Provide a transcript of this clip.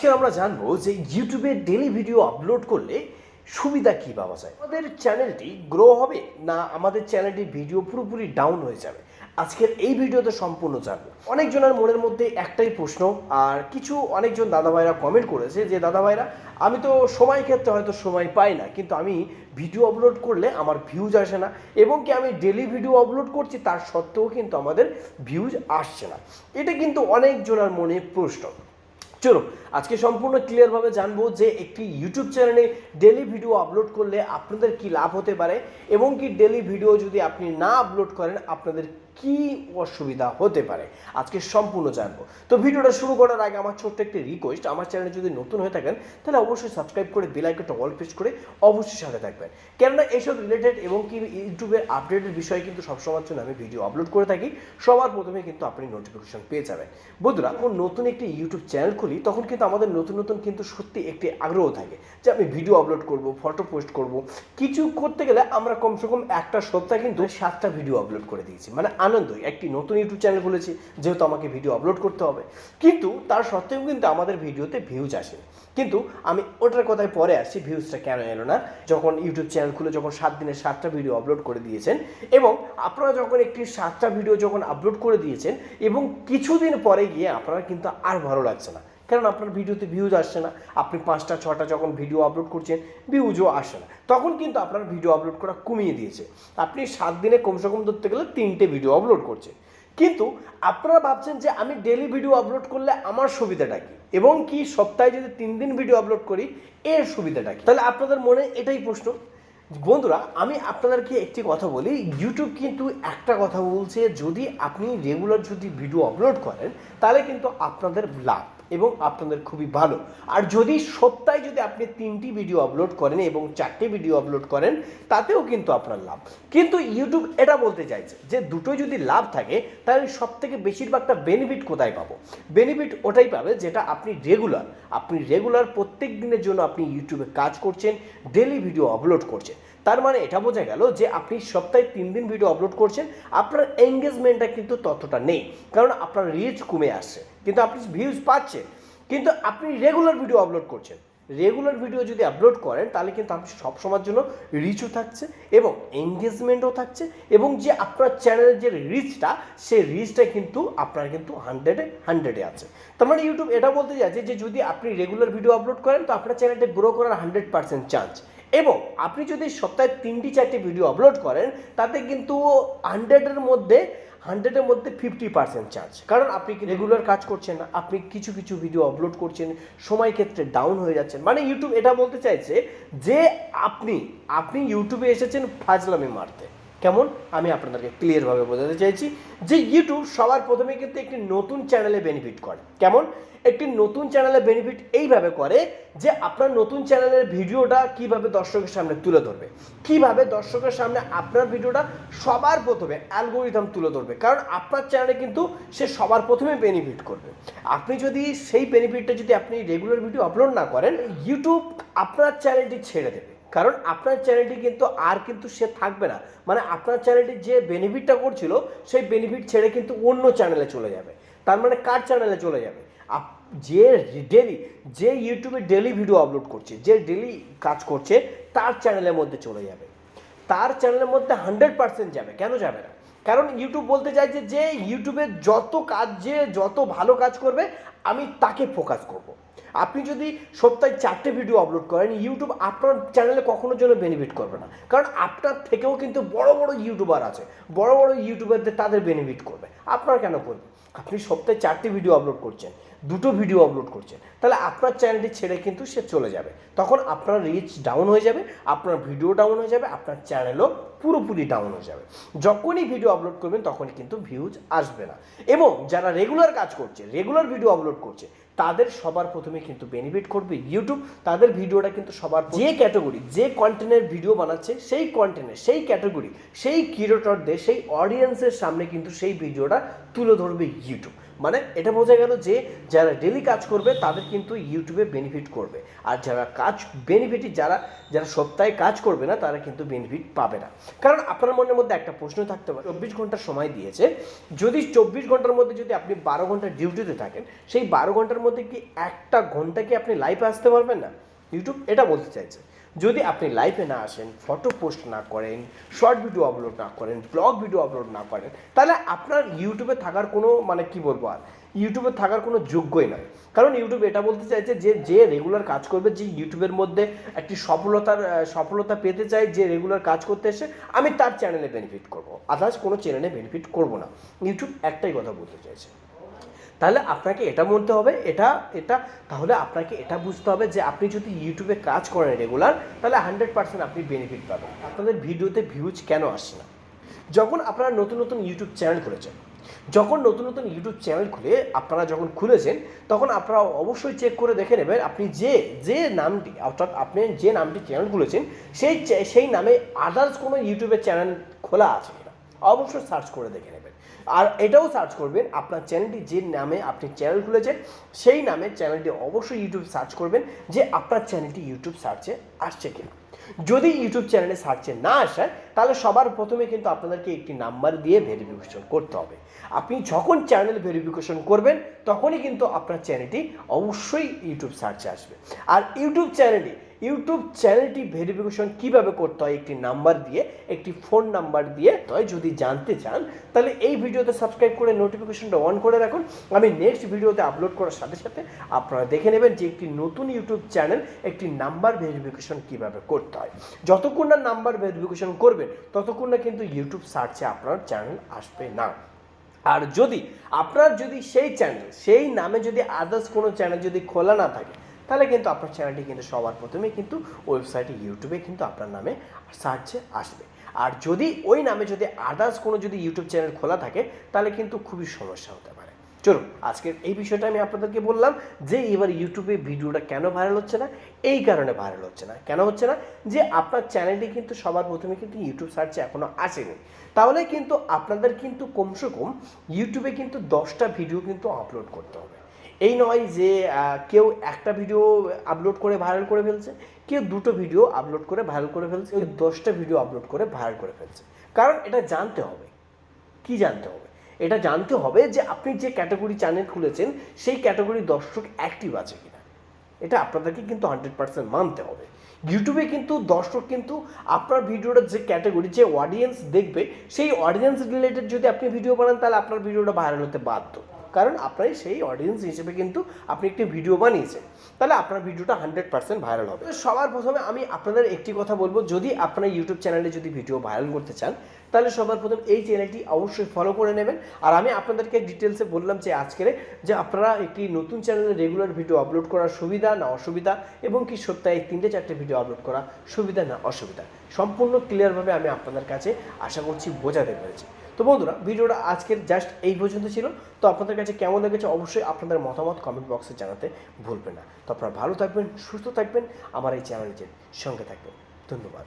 আজকে আমরা জানবো যে ইউটিউবে ডেইলি ভিডিও আপলোড করলে সুবিধা কী পাওয়া যায়, আমাদের চ্যানেলটি গ্রো হবে না আমাদের চ্যানেলটির ভিডিও পুরোপুরি ডাউন হয়ে যাবে। আজকের এই ভিডিওতে সম্পূর্ণ জানবো। অনেকজনের মনের মধ্যে একটাই প্রশ্ন, আর অনেকজন দাদাভাইরা কমেন্ট করেছে যে দাদাভাইরা আমি তো সময় ক্ষেত্রে হয়তো সময় পাই না, কিন্তু আমি ভিডিও আপলোড করলে আমার ভিউজ আসে না, এবং কি আমি ডেলি ভিডিও আপলোড করছি তার সত্ত্বেও কিন্তু আমাদের ভিউজ আসছে না। এটা কিন্তু অনেকজনের মনে প্রশ্ন। চলো আজকে সম্পূর্ণ ক্লিয়ারভাবে জানবো যে একটি ইউটিউব চ্যানেলে ডেলি ভিডিও আপলোড করলে আপনাদের কি লাভ হতে পারে, এবং কি ডেলি ভিডিও যদি আপনি না আপলোড করেন আপনাদের কি অসুবিধা হতে পারে, আজকে সম্পূর্ণ জানবো। তো ভিডিওটা শুরু করার আগে আমার ছোট্ট একটি রিকোয়েস্ট, আমার চ্যানেলে যদি নতুন হয়ে থাকেন তাহলে অবশ্যই সাবস্ক্রাইব করে বেল আইকনটা অল প্রেস করে অবশ্যই সাথে থাকবেন, কেননা এইসব রিলেটেড এবং কি ইউটিউবের আপডেটের বিষয়ে কিন্তু সবসময়ের জন্য আমি ভিডিও আপলোড করে থাকি। সবার প্রথমে কিন্তু আপনি নোটিফিকেশন পেয়ে যাবেন। বন্ধুরা, যখন নতুন একটি ইউটিউব চ্যানেল খুলি তখন কিন্তু আমাদের নতুন নতুন কিন্তু সত্যি একটি আগ্রহ থাকে যে আমি ভিডিও আপলোড করব, ফটো পোস্ট করব। কিছু করতে গেলে আমরা কমসে কম একটা সপ্তাহে কিন্তু 7টা ভিডিও আপলোড করে দিয়েছি, মানে আনন্দই একটি নতুন ইউটিউব চ্যানেল খুলেছি যেহেতু আমাকে ভিডিও আপলোড করতে হবে, কিন্তু তার সত্ত্বেও কিন্তু আমাদের ভিডিওতে ভিউজ আসে। কিন্তু আমি ওটার কথায় পরে আসছি, ভিউজটা কেন এলো না। যখন ইউটিউব চ্যানেল খুলে যখন 7 দিনে 7টা ভিডিও আপলোড করে দিয়েছেন, এবং আপনারা যখন একটি 7টা ভিডিও যখন আপলোড করে দিয়েছেন এবং কিছুদিন পরে গিয়ে আপনারা কিন্তু আর ভালো লাগছে না, কারণ আপনার ভিডিওতে ভিউজ আসছে না। আপনি 5টা 6টা যখন ভিডিও আপলোড করছেন ভিউজও আসে না, তখন কিন্তু আপনার ভিডিও আপলোড করা কমিয়ে দিয়েছে। আপনি 7 দিনে কমসে কম ধরতে গেলে 3টে ভিডিও আপলোড করছেন, কিন্তু আপনারা ভাবছেন যে আমি ডেলি ভিডিও আপলোড করলে আমার সুবিধাটা কি, এবং কি সপ্তাহে যদি 3 দিন ভিডিও আপলোড করি এর সুবিধাটা কি। তাহলে আপনাদের মনে এটাই প্রশ্ন। বন্ধুরা, আমি আপনাদেরকে একটি কথা বলি, ইউটিউব কিন্তু একটা কথা বলছে, যদি আপনি রেগুলার যদি ভিডিও আপলোড করেন তাহলে কিন্তু আপনাদের লাভ এবং আপনাদের খুবই ভালো। আর যদি সপ্তাহে যদি আপনি 3টি ভিডিও আপলোড করেন এবং 4টে ভিডিও আপলোড করেন তাতেও কিন্তু আপনার লাভ। কিন্তু ইউটিউব এটা বলতে চাইছে যে দুটোই যদি লাভ থাকে তাহলে সবথেকে বেশিরভাগটা বেনিফিট কোথায় পাবো? বেনিফিট ওটাই পাবে যেটা আপনি রেগুলার প্রত্যেক দিনের জন্য আপনি ইউটিউবে কাজ করছেন, ডেলি ভিডিও আপলোড করছেন। তার মানে এটা বোঝা গেল যে আপনি সপ্তাহে 3 দিন ভিডিও আপলোড করছেন, আপনার এঙ্গেজমেন্টটা কিন্তু ততটা নেই, কারণ আপনার রিচ কমে আসছে, কিন্তু আপনি ভিউজ পাচ্ছেন। কিন্তু আপনি রেগুলার ভিডিও আপলোড করছেন, রেগুলার ভিডিও যদি আপলোড করেন তাহলে কিন্তু আপনি সবসময়ের জন্য রিচও থাকছে এবং এঙ্গেজমেন্টও থাকছে, এবং যে আপনার চ্যানেলের যে রিচটা সেই রিচটা কিন্তু আপনার কিন্তু 100-এ আছে। তার মানে ইউটিউব এটা বলতে চাইছে যে যদি আপনি রেগুলার ভিডিও আপলোড করেন তো আপনার চ্যানেলটা গ্রো করার 100% চান্স, এবং আপনি যদি সপ্তাহে 3টি 4টি ভিডিও আপলোড করেন তাতে কিন্তু 100-এর মধ্যে 50% চান্স, কারণ আপনি রেগুলার কাজ করছেন না, আপনি কিছু কিছু ভিডিও আপলোড করছেন, সময় ক্ষেত্রে ডাউন হয়ে যাচ্ছেন। মানে ইউটিউব এটা বলতে চাইছে যে আপনি ইউটিউবে এসেছেন ফাজলামি মারতে। কেমন? আমি আপনাদেরকে ক্লিয়ারভাবে বোঝাতে চাইছি যে ইউটিউব সবার প্রথমে কিন্তু একটি নতুন চ্যানেলে বেনিফিট করে। কেমন? একটি নতুন চ্যানেলে বেনিফিট এইভাবে করে যে আপনার নতুন চ্যানেলের ভিডিওটা কিভাবে দর্শকের সামনে তুলে ধরবে, কিভাবে দর্শকের সামনে আপনার ভিডিওটা সবার প্রথমে অ্যালগোরিদম তুলে ধরবে, কারণ আপনার চ্যানেলে কিন্তু সে সবার প্রথমে বেনিফিট করবে। আপনি যদি সেই বেনিফিটটা যদি আপনি রেগুলার ভিডিও আপলোড না করেন, ইউটিউব আপনার চ্যানেলটি ছেড়ে দেবে, কারণ আপনার চ্যানেলটি কিন্তু আর কিন্তু সে থাকবে না। মানে আপনার চ্যানেলটি যে বেনিফিটটা করছিল সেই বেনিফিট ছেড়ে কিন্তু অন্য চ্যানেলে চলে যাবে। তার মানে কার চ্যানেলে চলে যাবে? যে ইউটিউবে ডেলি ভিডিও আপলোড করছে, যে ডেলি কাজ করছে তার চ্যানেলের মধ্যে চলে যাবে, তার চ্যানেলের মধ্যে 100% যাবে। কেন যাবে না? কারণ ইউটিউব বলতে চাইছে যে ইউটিউবে যত ভালো কাজ করবে আমি তাকে ফোকাস করব। আপনি যদি সপ্তাহে 4টে ভিডিও আপলোড করেন, ইউটিউব আপনার চ্যানেলে কখনোর জন্য বেনিফিট করবে না, কারণ আপনার থেকেও কিন্তু বড় বড় ইউটিউবার আছে, বড় বড় ইউটিউবারদের তাদের বেনিফিট করবে, আপনার কেন করবে? আপনি সপ্তাহে 4টে ভিডিও আপলোড করছেন, 2টো ভিডিও আপলোড করছেন, তাহলে আপনার চ্যানেলটি ছেড়ে কিন্তু সে চলে যাবে, তখন আপনার রিচ ডাউন হয়ে যাবে, আপনার ভিডিও ডাউন হয়ে যাবে, আপনার চ্যানেলও পুরোপুরি ডাউন হয়ে যাবে। যখনই ভিডিও আপলোড করবেন তখনই কিন্তু ভিউজ আসবে না। এবং যারা রেগুলার কাজ করছে, রেগুলার ভিডিও আপলোড করছে, তাদের সবার প্রথমে কিন্তু বেনিফিট করবে ইউটিউব। তাদের ভিডিওটা কিন্তু সবার যে ক্যাটাগরি, যে কন্টেন্টের ভিডিও বানাচ্ছে সেই কন্টেন্টের সেই ক্যাটাগরি, সেই ক্রিয়েটরদের, সেই অডিয়েন্সের সামনে কিন্তু সেই ভিডিওটা তুলে ধরবে ইউটিউব। মানে এটা বোঝা গেল যে যারা ডেলি কাজ করবে তাদের কিন্তু ইউটিউবে বেনিফিট করবে, আর যারা যারা সপ্তাহে কাজ করবে না তারা কিন্তু বেনিফিট পাবে না। কারণ আপনার মনের মধ্যে একটা প্রশ্ন থাকতে পারে, 24 ঘন্টা সময় দিয়েছে, যদি 24 ঘন্টার মধ্যে যদি আপনি 12 ঘন্টা ডিউটিতে থাকেন, সেই 12 ঘন্টার মধ্যে কি একটা ঘন্টা কি আপনি লাইভে আসতে পারবেন না? ইউটিউব এটা বলতে চাইছে যদি আপনি লাইভে না আসেন, ফটো পোস্ট না করেন, শর্ট ভিডিও আপলোড না করেন, ব্লগ ভিডিও আপলোড না করেন, তাহলে আপনার ইউটিউবে থাকার কোনো কি বলবো আর ইউটিউবে থাকার কোনো যোগ্যই নয়। কারণ ইউটিউব এটা বলতে চাইছে যে রেগুলার কাজ করবে, যে ইউটিউবের মধ্যে একটি সফলতা পেতে চাই, যে রেগুলার কাজ করতে এসে আমি তার চ্যানেলে বেনিফিট করব, আদার্স কোনো চ্যানেলে বেনিফিট করব না। ইউটিউব একটাই কথা বলতে চাইছে। তাহলে আপনাকে এটা বলতে হবে, তাহলে আপনাকে এটা বুঝতে হবে যে আপনি যদি ইউটিউবে কাজ করেন রেগুলার, তাহলে 100% আপনি বেনিফিট পাবেন। আপনাদের ভিডিওতে ভিউজ কেন আসছে না? যখন আপনারা নতুন ইউটিউব চ্যানেল খুলেছেন, আপনারা যখন খুলেছেন, তখন আপনারা অবশ্যই চেক করে দেখে নেবেন আপনি যে নামটি, অর্থাৎ আপনি যে নামটি চ্যানেল খুলেছেন সেই নামে আদার্স কোনো ইউটিউবের চ্যানেল খোলা আছে কিনা, অবশ্যই সার্চ করে দেখে নেবেন। আর এটাও সার্চ করবেন আপনার চ্যানেলটি যে নামে আপনি চ্যানেল খুলেছেন সেই নামে চ্যানেলটি অবশ্যই ইউটিউব সার্চ করবেন যে আপনার চ্যানেলটি ইউটিউব সার্চে আসছে কিনা। যদি ইউটিউব চ্যানেলে সার্চে না আসে, তাহলে সবার প্রথমে কিন্তু আপনাদেরকে একটি নাম্বার দিয়ে ভেরিফিকেশন করতে হবে। আপনি যখন চ্যানেল ভেরিফিকেশন করবেন তখনই কিন্তু আপনার চ্যানেলটি অবশ্যই ইউটিউব সার্চে আসবে। আর ইউটিউব চ্যানেলটি ভেরিফিকেশন কিভাবে করতে হয়, একটি নাম্বার দিয়ে, একটি ফোন নাম্বার দিয়ে যদি জানতে চান, তাহলে এই ভিডিওতে সাবস্ক্রাইব করে নোটিফিকেশনটা অন করে রাখুন। আমি নেক্সট ভিডিওতে আপলোড করার সাথে সাথে আপনারা দেখে নেবেন যে একটি নতুন ইউটিউব চ্যানেল একটি নাম্বার ভেরিফিকেশন কিভাবে করতে হয়। যতক্ষণ না নাম্বার ভেরিফিকেশন করবেন ততক্ষণ না কিন্তু ইউটিউব সার্চে আপনার চ্যানেল আসবে না। আর আপনার সেই নামে যদি আদার্স কোনো চ্যানেল যদি খোলা না থাকে, তাহলে কিন্তু আপনার চ্যানেলটি কিন্তু সবার প্রথমে কিন্তু ওয়েবসাইটে ইউটিউবে কিন্তু আপনার নামে সার্চে আসবে। আর যদি ওই নামে যদি আদার্স কোনো ইউটিউব চ্যানেল খোলা থাকে, তাহলে কিন্তু খুবই সমস্যা হতে পারে। চলুন, আজকের এই বিষয়টা আমি আপনাদেরকে বললাম যে এবার ইউটিউবে ভিডিওটা কেন ভাইরাল হচ্ছে না। এই কারণে ভাইরাল হচ্ছে না, কেন হচ্ছে না, যে আপনার চ্যানেলটি কিন্তু সবার প্রথমে কিন্তু ইউটিউব সার্চে এখনও আসেনি। তাহলে কিন্তু আপনাদের কিন্তু কমসে কম ইউটিউবে কিন্তু 10টা ভিডিও কিন্তু আপলোড করতে হবে। এই নয় যে কেউ একটা ভিডিও আপলোড করে ভাইরাল করে ফেলছে, কেউ 2টো ভিডিও আপলোড করে ভাইরাল করে ফেলছে, কেউ 10টা ভিডিও আপলোড করে ভাইরাল করে ফেলছে। কারণ এটা জানতে হবে, কি জানতে হবে, এটা জানতে হবে যে আপনি যে ক্যাটাগরি চ্যানেল খুলেছেন সেই ক্যাটাগরি দর্শক অ্যাক্টিভ আছে কিনা। এটা আপনাদেরকে কিন্তু 100% মানতে হবে। ইউটিউবে কিন্তু দর্শক কিন্তু আপনার ভিডিওটা যে ক্যাটাগরি, যে অডিয়েন্স দেখবে, সেই অডিয়েন্স রিলেটেড যদি আপনি ভিডিও বানান, তাহলে আপনার ভিডিওটা ভাইরাল হতে বাধ্য। কারণ আপনার সেই অডিয়েন্স হিসেবে কিন্তু আপনি একটি ভিডিও বানিয়েছেন, তাহলে আপনার ভিডিওটা 100% ভাইরাল হবে। সবার প্রথমে আমি আপনাদের একটি কথা বলবো, যদি আপনার ইউটিউব চ্যানেলে যদি ভিডিও ভাইরাল করতে চান, তাহলে সবার প্রথম এই চ্যানেলটি অবশ্যই ফলো করে নেবেন। আর আমি আপনাদেরকে ডিটেলসে বললাম যে আজকের যে আপনারা একটি নতুন চ্যানেলে রেগুলার ভিডিও আপলোড করার সুবিধা না অসুবিধা, এবং কি সপ্তাহে 3-4টে ভিডিও আপলোড করা সুবিধা না অসুবিধা, সম্পূর্ণ ক্লিয়ারভাবে আমি আপনাদের কাছে আশা করছি বোঝাতে পেরেছি। তো বন্ধুরা, ভিডিওটা আজকের জাস্ট এই পর্যন্ত ছিল। তো আপনাদের কাছে কেমন লেগেছে অবশ্যই আপনাদের মতামত কমেন্ট বক্সে জানাতে ভুলবেন না। তো আপনারা ভালো থাকবেন, সুস্থ থাকবেন, আমার এই চ্যানেলের সঙ্গে থাকবেন। ধন্যবাদ।